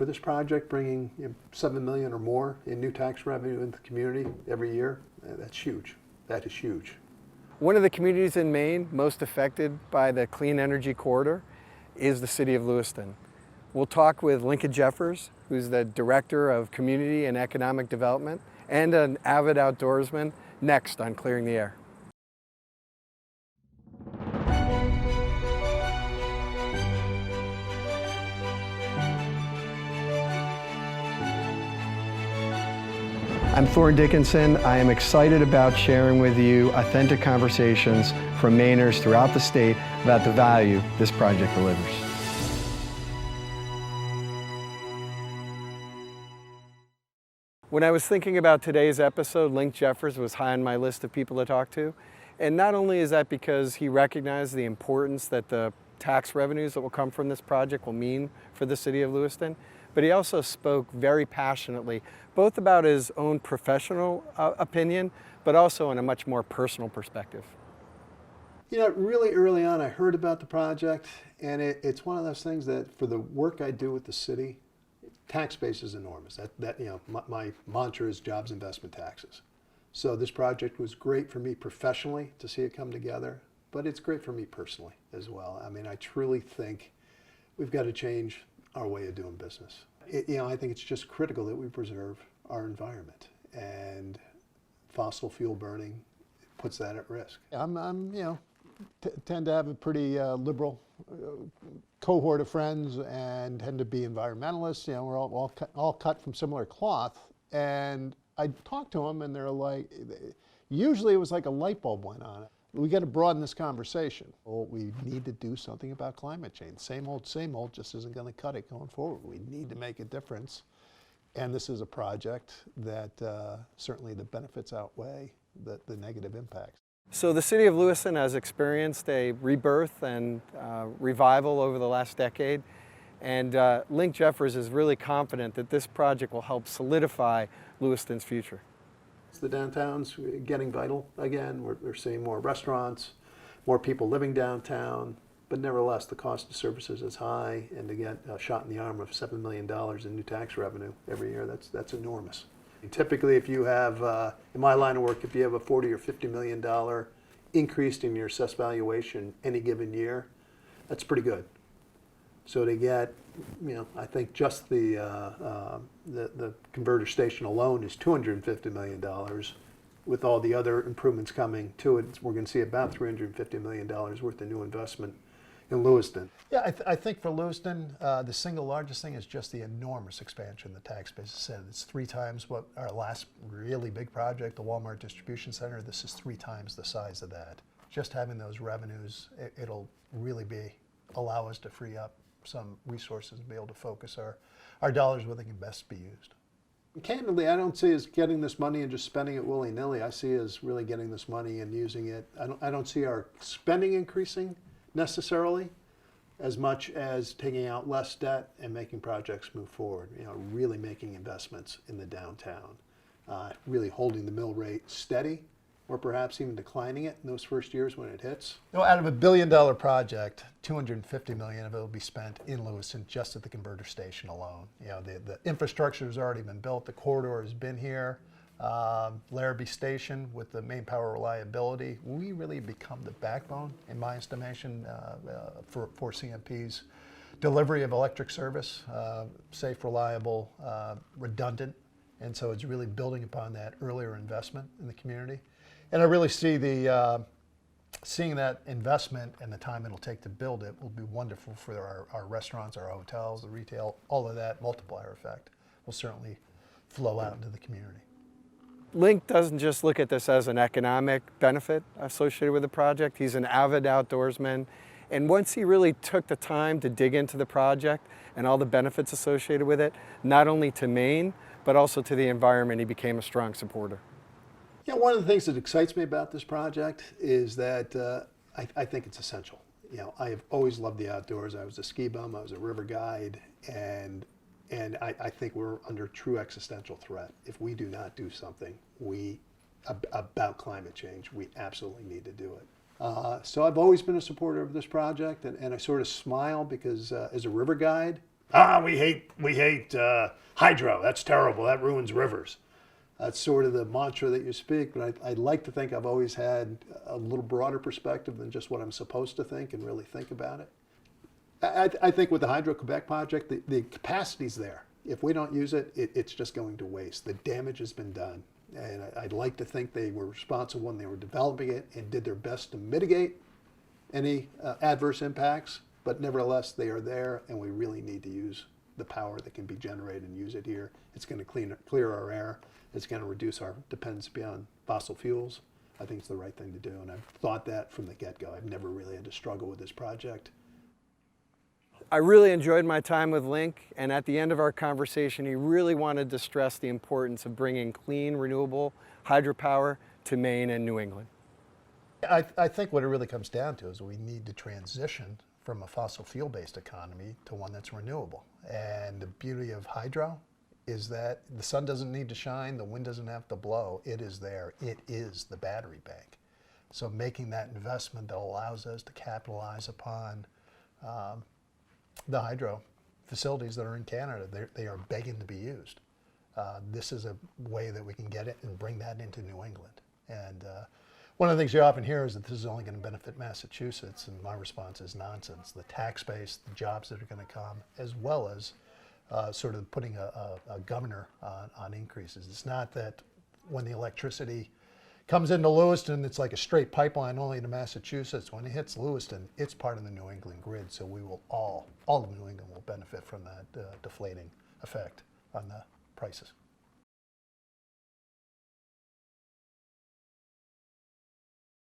for this project, bringing $7 million or more in new tax revenue into the community every year, that's huge. That is huge. One of the communities in Maine most affected by the clean energy corridor is the city of Lewiston. We'll talk with Linc Jeffers, who's the Director of Community and Economic Development and an avid outdoorsman, next on Clearing the Air. I'm Thorn Dickinson. I am excited about sharing with you authentic conversations from Mainers throughout the state about the value this project delivers. When I was thinking about today's episode, Linc Jeffers was high on my list of people to talk to. And not only is that because he recognized the importance that the tax revenues that will come from this project will mean for the city of Lewiston, but he also spoke very passionately, both about his own professional opinion, but also in a much more personal perspective. You know, really early on, I heard about the project, and it's one of those things that for the work I do with the city, tax base is enormous. My mantra is jobs, investment, taxes. So this project was great for me professionally to see it come together, but it's great for me personally as well. I mean, I truly think we've got to change our way of doing business. I think it's just critical that we preserve our environment, and fossil fuel burning puts that at risk. Tend to have a pretty liberal cohort of friends and tend to be environmentalists. We're all cut from similar cloth. And I talked to them, and they're like, usually it was like a light bulb went on. We got to broaden this conversation. Well, we need to do something about climate change. Same old just isn't going to cut it going forward. We need to make a difference. And this is a project that certainly the benefits outweigh the negative impacts. So the city of Lewiston has experienced a rebirth and revival over the last decade. And Linc Jeffers is really confident that this project will help solidify Lewiston's future. The downtown's getting vital again. We're seeing more restaurants, more people living downtown, but nevertheless the cost of services is high, and to get a shot in the arm of $7 million in new tax revenue every year, that's enormous. Typically, if you have, in my line of work, if you have a $40 or $50 million increase in your assessed valuation any given year, that's pretty good. So to get, I think just the converter station alone is $250 million. With all the other improvements coming to it, we're going to see about $350 million worth of new investment in Lewiston. Yeah, I think for Lewiston, the single largest thing is just the enormous expansion the tax base has said. It's 3 times what our last really big project, the Walmart Distribution Center. This is 3 times the size of that. Just having those revenues, it'll really allow us to free up some resources and be able to focus our dollars where they can best be used. Candidly, I don't see us getting this money and just spending it willy-nilly. I see us really getting this money and using it. I don't see our spending increasing necessarily as much as taking out less debt and making projects move forward. Really making investments in the downtown, really holding the mill rate steady, or perhaps even declining it in those first years when it hits. Out of $1 billion project, $250 million of it will be spent in Lewiston just at the converter station alone. The infrastructure has already been built. The corridor has been here. Larrabee Station with the main power reliability, we really become the backbone, in my estimation, for CMP's delivery of electric service, safe, reliable, redundant. And so it's really building upon that earlier investment in the community. And I really see seeing that investment and the time it'll take to build it will be wonderful for our restaurants, our hotels, the retail, all of that multiplier effect will certainly flow out into the community. Linc doesn't just look at this as an economic benefit associated with the project. He's an avid outdoorsman. And once he really took the time to dig into the project and all the benefits associated with it, not only to Maine, but also to the environment, he became a strong supporter. One of the things that excites me about this project is that I think it's essential. I have always loved the outdoors. I was a ski bum, I was a river guide, and I think we're under true existential threat. If we do not do something about climate change, we absolutely need to do it. So I've always been a supporter of this project, and I sort of smile because as a river guide, We hate hydro. That's terrible. That ruins rivers. That's sort of the mantra that you speak, but I'd like to think I've always had a little broader perspective than just what I'm supposed to think and really think about it. I think with the Hydro-Quebec project, the capacity's there. If we don't use it, it's just going to waste. The damage has been done. And I'd like to think they were responsible when they were developing it and did their best to mitigate any adverse impacts, but nevertheless, they are there, and we really need to use the power that can be generated and use it here. It's going to clear our air. It's going to reduce our dependency on fossil fuels. I think it's the right thing to do, and I've thought that from the get-go. I've never really had to struggle with this project. I really enjoyed my time with Linc, and at the end of our conversation, he really wanted to stress the importance of bringing clean, renewable hydropower to Maine and New England. I think what it really comes down to is we need to transition from a fossil fuel-based economy to one that's renewable. And the beauty of hydro is that the sun doesn't need to shine, the wind doesn't have to blow, it is there. It is the battery bank. So making that investment that allows us to capitalize upon the hydro facilities that are in Canada, they are begging to be used. This is a way that we can get it and bring that into New England. And one of the things you often hear is that this is only going to benefit Massachusetts, and my response is nonsense. The tax base, the jobs that are going to come, as well as sort of putting a governor on increases. It's not that when the electricity comes into Lewiston, it's like a straight pipeline only to Massachusetts. When it hits Lewiston, it's part of the New England grid, so we will all of New England will benefit from that deflating effect on the prices.